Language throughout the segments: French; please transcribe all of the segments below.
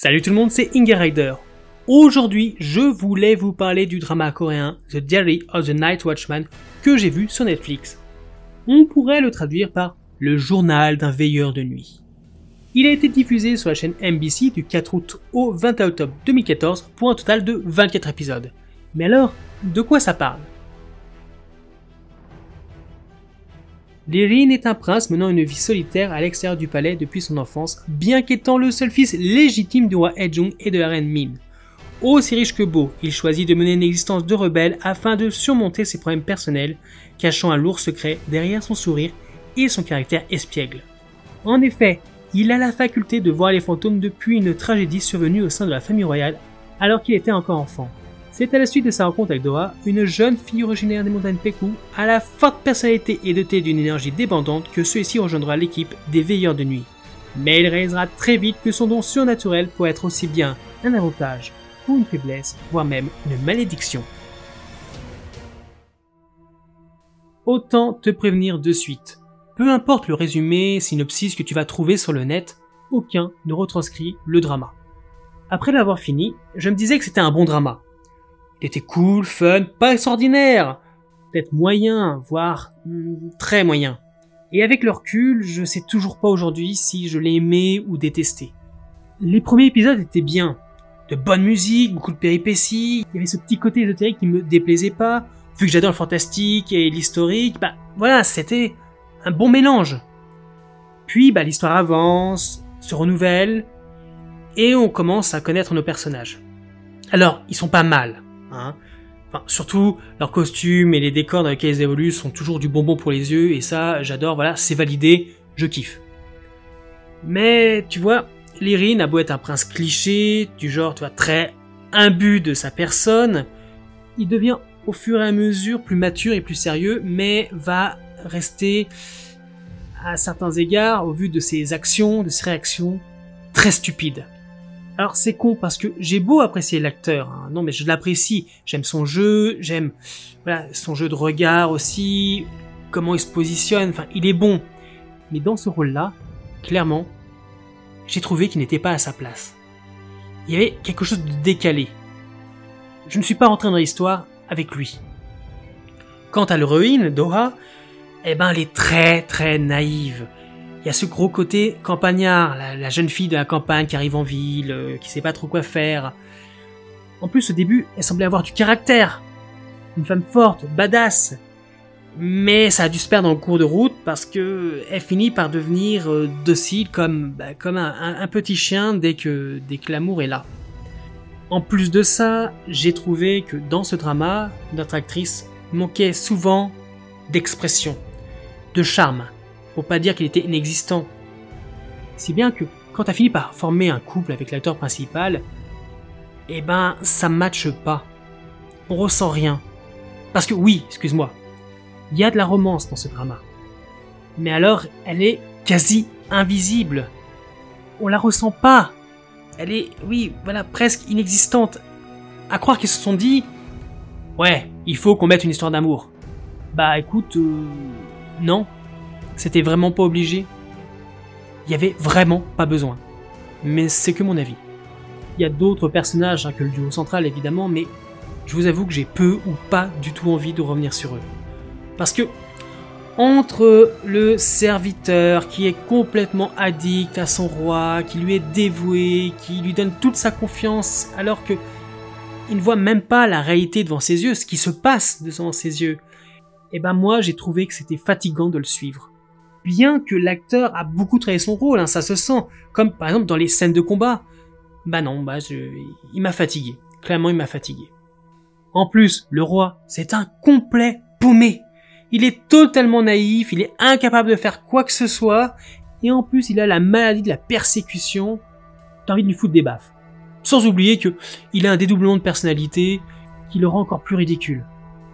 Salut tout le monde, c'est Inge Rider. Aujourd'hui, je voulais vous parler du drama coréen The Diary of the Night Watchman que j'ai vu sur Netflix. On pourrait le traduire par le journal d'un veilleur de nuit. Il a été diffusé sur la chaîne MBC du 4 août au 21 octobre 2014 pour un total de 24 épisodes. Mais alors, de quoi ça parle? Lee-rin est un prince menant une vie solitaire à l'extérieur du palais depuis son enfance, bien qu'étant le seul fils légitime du roi Haejong et de la reine Min. Aussi riche que beau, il choisit de mener une existence de rebelle afin de surmonter ses problèmes personnels, cachant un lourd secret derrière son sourire et son caractère espiègle. En effet, il a la faculté de voir les fantômes depuis une tragédie survenue au sein de la famille royale alors qu'il était encore enfant. C'est à la suite de sa rencontre avec Doha, une jeune fille originaire des montagnes Paektu, à la forte personnalité et dotée d'une énergie débordante, que celui-ci rejoindra l'équipe des veilleurs de nuit. Mais il réalisera très vite que son don surnaturel peut être aussi bien un avantage ou une faiblesse, voire même une malédiction. Autant te prévenir de suite. Peu importe le résumé, synopsis que tu vas trouver sur le net, aucun ne retranscrit le drama. Après l'avoir fini, je me disais que c'était un bon drama. Il était cool, fun, pas extraordinaire, peut-être moyen, voire très moyen. Et avec le recul, je sais toujours pas aujourd'hui si je l'ai aimé ou détesté. Les premiers épisodes étaient bien, de bonne musique, beaucoup de péripéties, il y avait ce petit côté ésotérique qui me déplaisait pas, vu que j'adore le fantastique et l'historique, voilà, c'était un bon mélange. Puis l'histoire avance, se renouvelle, et on commence à connaître nos personnages. Alors, ils sont pas mal. Surtout leurs costumes et les décors dans lesquels ils évoluent sont toujours du bonbon pour les yeux et ça j'adore, voilà, c'est validé, je kiffe. Mais tu vois, Lee-rin a beau être un prince cliché, du genre tu vois, très imbu de sa personne, il devient au fur et à mesure plus mature et plus sérieux, mais va rester à certains égards, au vu de ses actions, de ses réactions, très stupide. Alors c'est con parce que j'ai beau apprécier l'acteur, non mais je l'apprécie, j'aime son jeu, j'aime son jeu de regard aussi, comment il se positionne, il est bon. Mais dans ce rôle-là, clairement, j'ai trouvé qu'il n'était pas à sa place. Il y avait quelque chose de décalé. Je ne suis pas rentré dans l'histoire avec lui. Quant à l'héroïne, Doha, elle est très très naïve. Il y a ce gros côté campagnard, la jeune fille de la campagne qui arrive en ville, qui sait pas trop quoi faire. En plus, au début, elle semblait avoir du caractère. Une femme forte, badass. Mais ça a dû se perdre en cours de route parce que elle finit par devenir docile comme un petit chien dès que l'amour est là. En plus de ça, j'ai trouvé que dans ce drama, notre actrice manquait souvent d'expression, de charme. Pour pas dire qu'il était inexistant. Si bien que, quand t'as fini par former un couple avec l'acteur principal, ça matche pas. On ressent rien. Parce que oui, excuse-moi, il y a de la romance dans ce drama. Mais alors, elle est quasi invisible. On la ressent pas. Elle est, presque inexistante. À croire qu'ils se sont dit, ouais, il faut qu'on mette une histoire d'amour. Écoute, non. C'était vraiment pas obligé. Il y avait vraiment pas besoin. Mais c'est que mon avis. Il y a d'autres personnages que le duo central évidemment, mais je vous avoue que j'ai peu ou pas du tout envie de revenir sur eux. Parce que entre le serviteur qui est complètement addict à son roi, qui lui est dévoué, qui lui donne toute sa confiance alors que il ne voit même pas la réalité devant ses yeux, ce qui se passe devant ses yeux, moi j'ai trouvé que c'était fatigant de le suivre. Bien que l'acteur a beaucoup travaillé son rôle, ça se sent, comme par exemple dans les scènes de combat. Il m'a fatigué. Clairement, il m'a fatigué. En plus, le roi, c'est un complet paumé. Il est totalement naïf, il est incapable de faire quoi que ce soit, et en plus, il a la maladie de la persécution. T'as envie de lui foutre des baffes. Sans oublier que il a un dédoublement de personnalité qui le rend encore plus ridicule.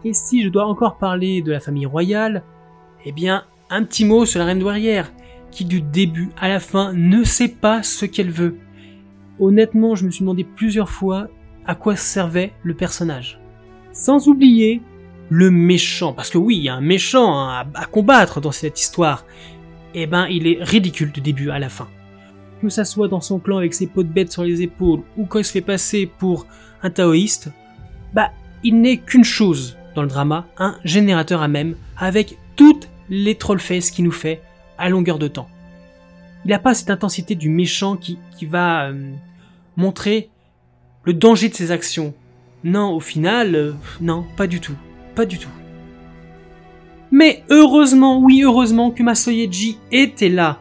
Et si je dois encore parler de la famille royale, un petit mot sur la reine douairière, qui du début à la fin ne sait pas ce qu'elle veut. Honnêtement, je me suis demandé plusieurs fois à quoi servait le personnage. Sans oublier le méchant, parce que oui, il y a un méchant à combattre dans cette histoire. Il est ridicule du début à la fin. que ça soit dans son clan avec ses peaux de bête sur les épaules, ou quand il se fait passer pour un taoïste, bah, il n'est qu'une chose dans le drama, un générateur à mèmes, avec toutes les trollface qu'il nous fait à longueur de temps. Il n'a pas cette intensité du méchant qui va montrer le danger de ses actions. Non, au final, non, pas du tout. Pas du tout. Mais heureusement, oui, heureusement que Masoyeji était là.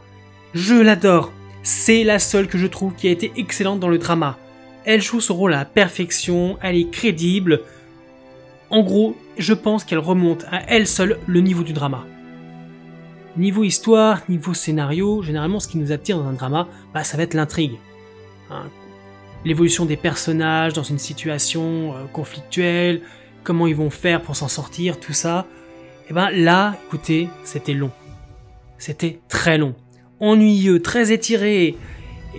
Je l'adore. C'est la seule que je trouve qui a été excellente dans le drama. Elle joue son rôle à la perfection, elle est crédible. En gros, je pense qu'elle remonte à elle seule le niveau du drama. Niveau histoire, niveau scénario, généralement ce qui nous attire dans un drama, bah, ça va être l'intrigue. Hein. L'évolution des personnages dans une situation conflictuelle, comment ils vont faire pour s'en sortir, tout ça. Et ben là, écoutez, c'était long. C'était très long. Ennuyeux, très étiré.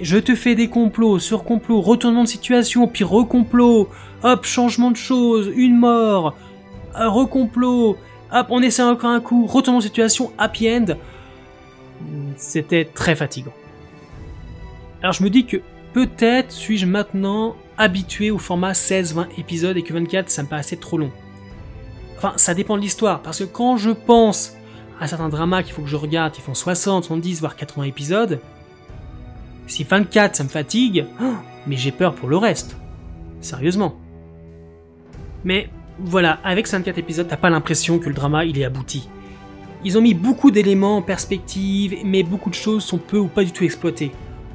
Je te fais des complots sur complots, retournement de situation, puis recomplot, hop, changement de choses, une mort, recomplot, hop, on essaie encore un coup, retournement de situation, happy end. C'était très fatigant. Alors je me dis que peut-être suis-je maintenant habitué au format 16-20 épisodes et que 24 ça me paraissait trop long. Enfin, ça dépend de l'histoire, parce que quand je pense à certains dramas qu'il faut que je regarde, qui font 60, 70, voire 80 épisodes, si 24 ça me fatigue, mais j'ai peur pour le reste. Sérieusement. Mais voilà, avec 24 épisodes, t'as pas l'impression que le drama il est abouti. Ils ont mis beaucoup d'éléments en perspective, mais beaucoup de choses sont peu ou pas du tout exploitées.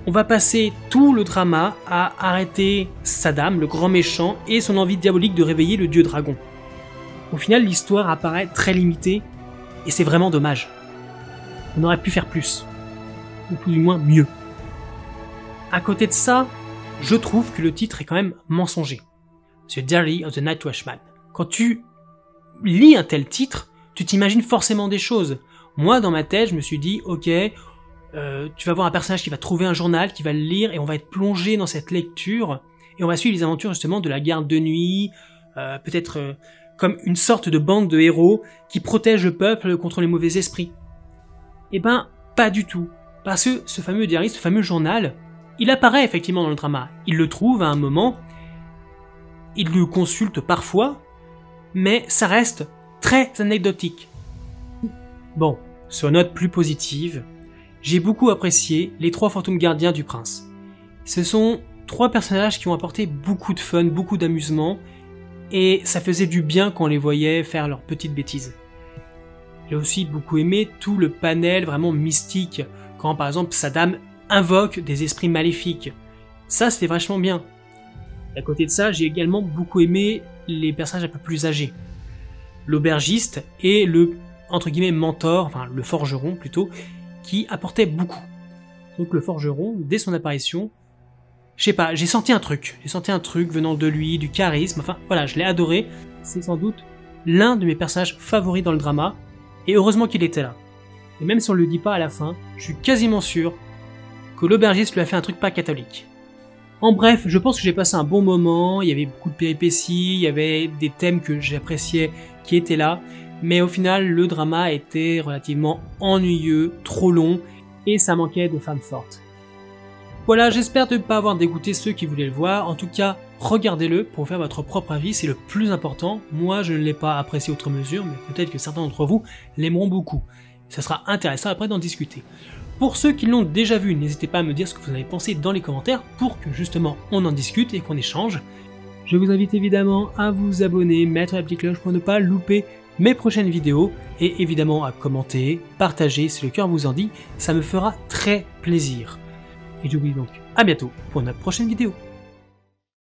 On va passer tout le drama à arrêter Saddam, le grand méchant, et son envie diabolique de réveiller le dieu dragon. Au final, l'histoire apparaît très limitée, et c'est vraiment dommage. On aurait pu faire plus. Ou tout du moins mieux. À côté de ça, je trouve que le titre est quand même mensonger. The Diary of the Night Watchman. Quand tu lis un tel titre, tu t'imagines forcément des choses. Moi, dans ma tête, je me suis dit, ok, tu vas voir un personnage qui va trouver un journal, qui va le lire, et on va être plongé dans cette lecture, et on va suivre les aventures justement de la garde de nuit, peut-être comme une sorte de bande de héros qui protège le peuple contre les mauvais esprits. Eh ben, pas du tout. Parce que ce fameux diary, ce fameux journal, il apparaît effectivement dans le drama. Il le trouve à un moment, il le consulte parfois, mais ça reste très anecdotique. Bon, sur une note plus positive, j'ai beaucoup apprécié les 3 fantômes gardiens du prince. Ce sont 3 personnages qui ont apporté beaucoup de fun, beaucoup d'amusement, et ça faisait du bien quand on les voyait faire leurs petites bêtises. J'ai aussi beaucoup aimé tout le panel vraiment mystique, quand par exemple Saddam invoque des esprits maléfiques. Ça c'était vachement bien. À côté de ça, j'ai également beaucoup aimé les personnages un peu plus âgés. L'aubergiste et le, entre guillemets, mentor, enfin le forgeron plutôt, qui apportait beaucoup. Donc le forgeron, dès son apparition, je sais pas, j'ai senti un truc venant de lui, du charisme, enfin voilà, je l'ai adoré. C'est sans doute l'un de mes personnages favoris dans le drama, et heureusement qu'il était là. Et même si on le dit pas à la fin, je suis quasiment sûr que l'aubergiste lui a fait un truc pas catholique. En bref, je pense que j'ai passé un bon moment, il y avait beaucoup de péripéties, il y avait des thèmes que j'appréciais qui étaient là, mais au final, le drama était relativement ennuyeux, trop long, et ça manquait de femmes fortes. Voilà, j'espère ne pas avoir dégoûté ceux qui voulaient le voir, en tout cas, regardez-le pour faire votre propre avis, c'est le plus important. Moi, je ne l'ai pas apprécié outre mesure, mais peut-être que certains d'entre vous l'aimeront beaucoup. Ça sera intéressant après d'en discuter. Pour ceux qui l'ont déjà vu, n'hésitez pas à me dire ce que vous en avez pensé dans les commentaires pour que justement on en discute et qu'on échange. Je vous invite évidemment à vous abonner, mettre la petite cloche pour ne pas louper mes prochaines vidéos et évidemment à commenter, partager si le cœur vous en dit, ça me fera très plaisir. Et je vous dis donc à bientôt pour notre prochaine vidéo.